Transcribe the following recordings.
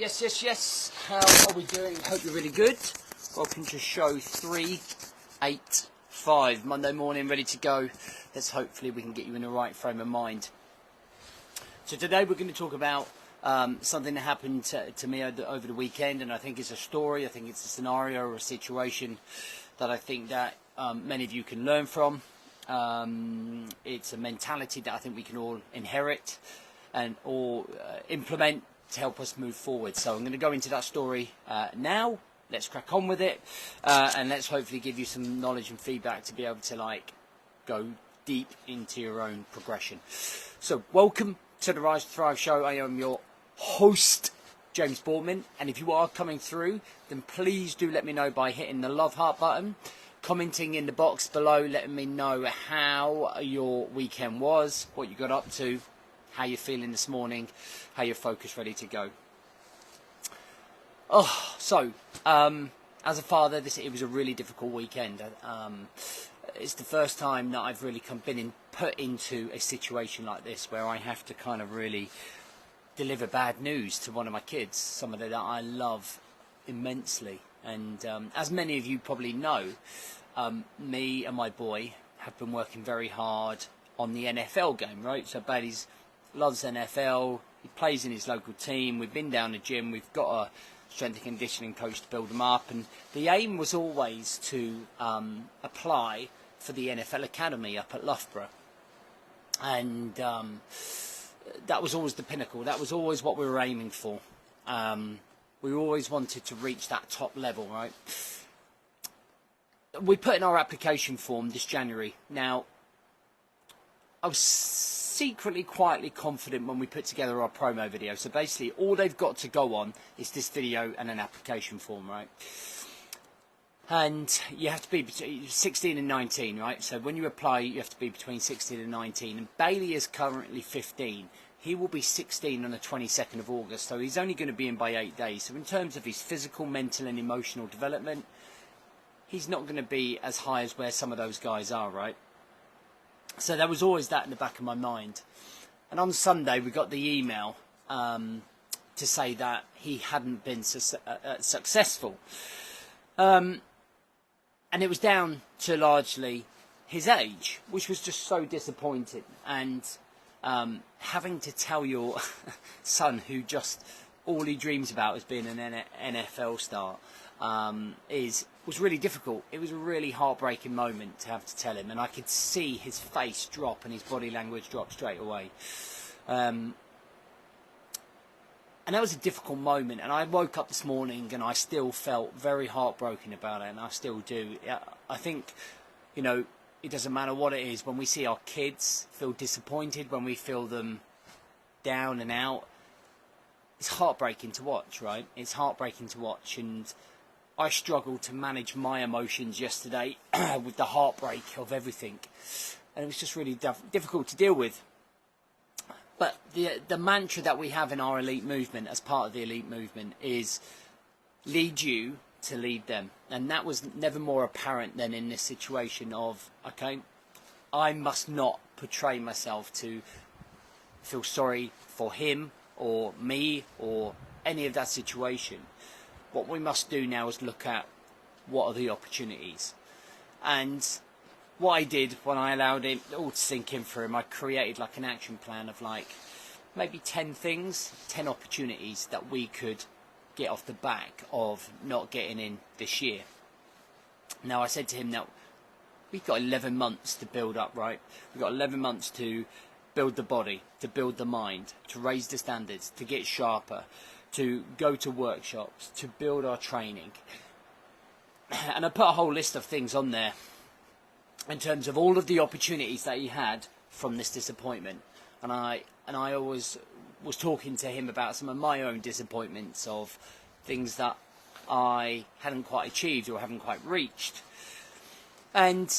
Yes. How are we doing? Hope you're really good. Welcome to show 385. Monday morning, ready to go. Hopefully we can get you in the right frame of mind. So today we're going to talk about something that happened to me over the weekend, and I think it's a story, I think it's a scenario or a situation that I think that many of you can learn from. It's a mentality that I think we can all inherit and all implement to help us move forward. So I'm going to go into that story now. Let's crack on with it, and let's hopefully give you some knowledge and feedback to be able to go deep into your own progression. So welcome to the Rise to Thrive show. I am your host, James Boardman, and if you are coming through, then please do let me know by hitting the love heart button, commenting in the box below, letting me know how your weekend was, what you got up to, how you're feeling this morning, how you're focused, ready to go. So as a father, it was a really difficult weekend. It's the first time that I've really been put into a situation like this where I have to kind of really deliver bad news to one of my kids, somebody that I love immensely. And as many of you probably know, me and my boy have been working very hard on the NFL game, right? So Bailey's loves NFL, he plays in his local team, we've been down the gym, we've got a strength and conditioning coach to build him up, and the aim was always to apply for the NFL Academy up at Loughborough. And that was always the pinnacle, that was always what we were aiming for. We always wanted to reach that top level, right? We put in our application form this January. Now, I was secretly, quietly confident when we put together our promo video. So basically, all they've got to go on is this video and an application form, right? And you have to be between 16 and 19, right? So when you apply, you have to be between 16 and 19. And Bailey is currently 15. He will be 16 on the 22nd of August, so he's only going to be in by 8 days. So in terms of his physical, mental and emotional development, he's not going to be as high as where some of those guys are, right? So there was always that in the back of my mind. And on Sunday, we got the email to say that he hadn't been successful. And it was down to largely his age, which was just so disappointing. And having to tell your son, who just all he dreams about is being an NFL star, was really difficult. It was a really heartbreaking moment to have to tell him, and I could see his face drop and his body language drop straight away. And that was a difficult moment, and I woke up this morning and I still felt very heartbroken about it, and I still do. I think, it doesn't matter what it is, when we see our kids feel disappointed, when we feel them down and out, it's heartbreaking to watch, right? It's heartbreaking to watch, and I struggled to manage my emotions yesterday with the heartbreak of everything, and it was just really difficult to deal with. But the mantra that we have in our elite movement, as part of the elite movement, is lead you to lead them. And that was never more apparent than in this situation of, okay, I must not portray myself to feel sorry for him or me or any of that situation. What we must do now is look at what are the opportunities. And what I did when I allowed it all to sink in for him, I created like an action plan of maybe 10 things, 10 opportunities that we could get off the back of not getting in this year. Now I said to him that we've got 11 months to build up, right? We've got 11 months to build the body, to build the mind, to raise the standards, to get sharper, to go to workshops, to build our training. And I put a whole list of things on there in terms of all of the opportunities that he had from this disappointment. And I always was talking to him about some of my own disappointments of things that I hadn't quite achieved or haven't quite reached. And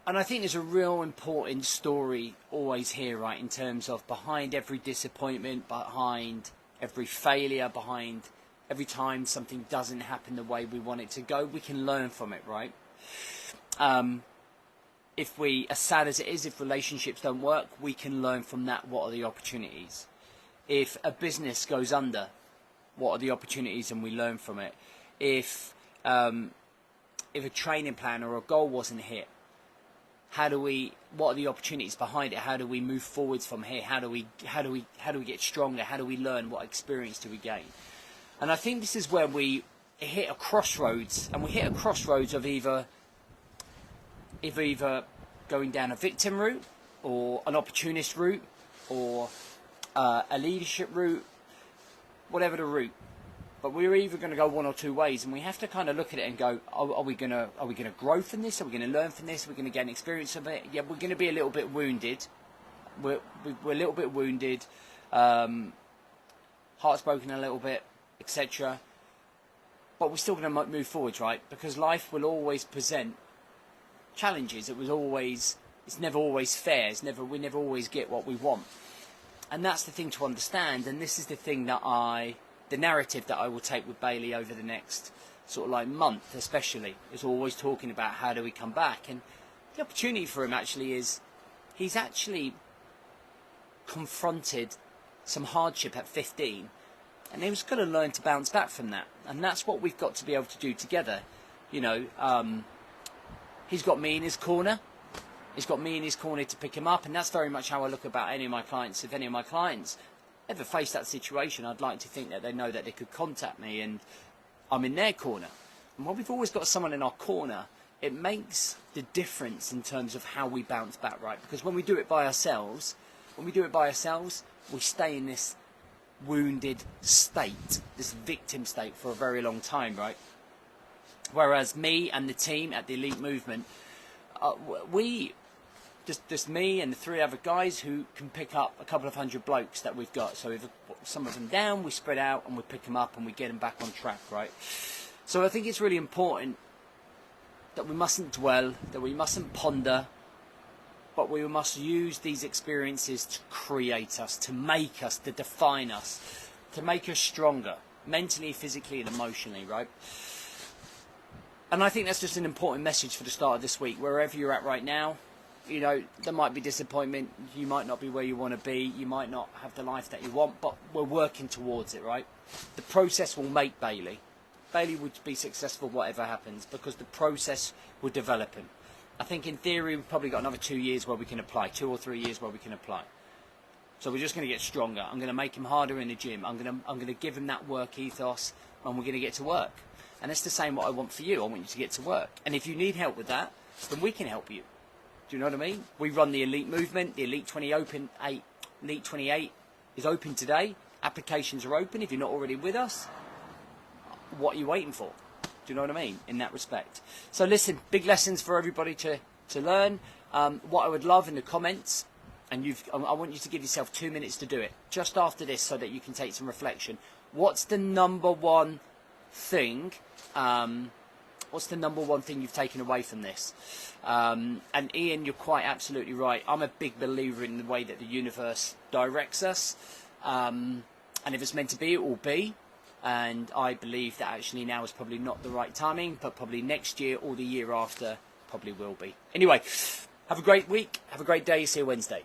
I think there's a real important story always here, right, in terms of behind every disappointment, behind every failure, behind every time something doesn't happen the way we want it to go, we can learn from it, right? If as sad as it is, if relationships don't work, we can learn from that. What are the opportunities? If a business goes under, what are the opportunities, and we learn from it. If a training plan or a goal wasn't hit, what are the opportunities behind it? How do we move forwards from here? How do we get stronger? How do we learn? What experience do we gain? And I think this is where we hit a crossroads, and we hit a crossroads of either going down a victim route, or an opportunist route, or a leadership route, whatever the route. But we're either going to go one or two ways, and we have to kind of look at it and go, are we going to grow from this? Are we going to learn from this? Are we going to gain experience of it? Yeah, we're going to be a little bit wounded. We're a little bit wounded, heart's broken a little bit, etc. But we're still going to move forwards, right? Because life will always present challenges. It's never always fair. We never always get what we want, and that's the thing to understand. And this is the thing the narrative that I will take with Bailey over the next sort of like month, especially, is always talking about how do we come back. And the opportunity for him actually is he's actually confronted some hardship at 15, and he was going to learn to bounce back from that. And that's what we've got to be able to do together. You know, he's got me in his corner. He's got me in his corner to pick him up, and that's very much how I look about any of my clients. If any of my clients ever face that situation, I'd like to think that they know that they could contact me and I'm in their corner. And when we've always got someone in our corner, it makes the difference in terms of how we bounce back, right? Because when we do it by ourselves, we stay in this wounded state, this victim state, for a very long time, right? Whereas me and the team at the Elite Movement, just me and the 3 other guys who can pick up a couple of hundred blokes that we've got. So if some of them down, we spread out and we pick them up and we get them back on track, right? So I think it's really important that we mustn't dwell, that we mustn't ponder, but we must use these experiences to create us, to make us, to define us, to make us stronger, mentally, physically and emotionally, right? And I think that's just an important message for the start of this week. Wherever you're at right now, you know, there might be disappointment, you might not be where you want to be, you might not have the life that you want, but we're working towards it, right? The process will make Bailey. Bailey would be successful whatever happens, because the process will develop him. I think in theory we've probably got another 2 years where we can apply, 2 or 3 years where we can apply. So we're just going to get stronger. I'm going to make him harder in the gym. I'm going to give him that work ethos, and we're going to get to work. And it's the same what I want for you. I want you to get to work. And if you need help with that, then we can help you. Do you know what I mean? We run the Elite Movement. The Elite 28 is open today. Applications are open. If you're not already with us, what are you waiting for? Do you know what I mean? In that respect. So listen, big lessons for everybody to learn. What I would love in the comments, and I want you to give yourself 2 minutes to do it, just after this, so that you can take some reflection. What's the number one thing? What's the number one thing you've taken away from this? And Ian, you're quite absolutely right. I'm a big believer in the way that the universe directs us. And if it's meant to be, it will be. And I believe that actually now is probably not the right timing, but probably next year or the year after probably will be. Anyway, have a great week. Have a great day. See you Wednesday.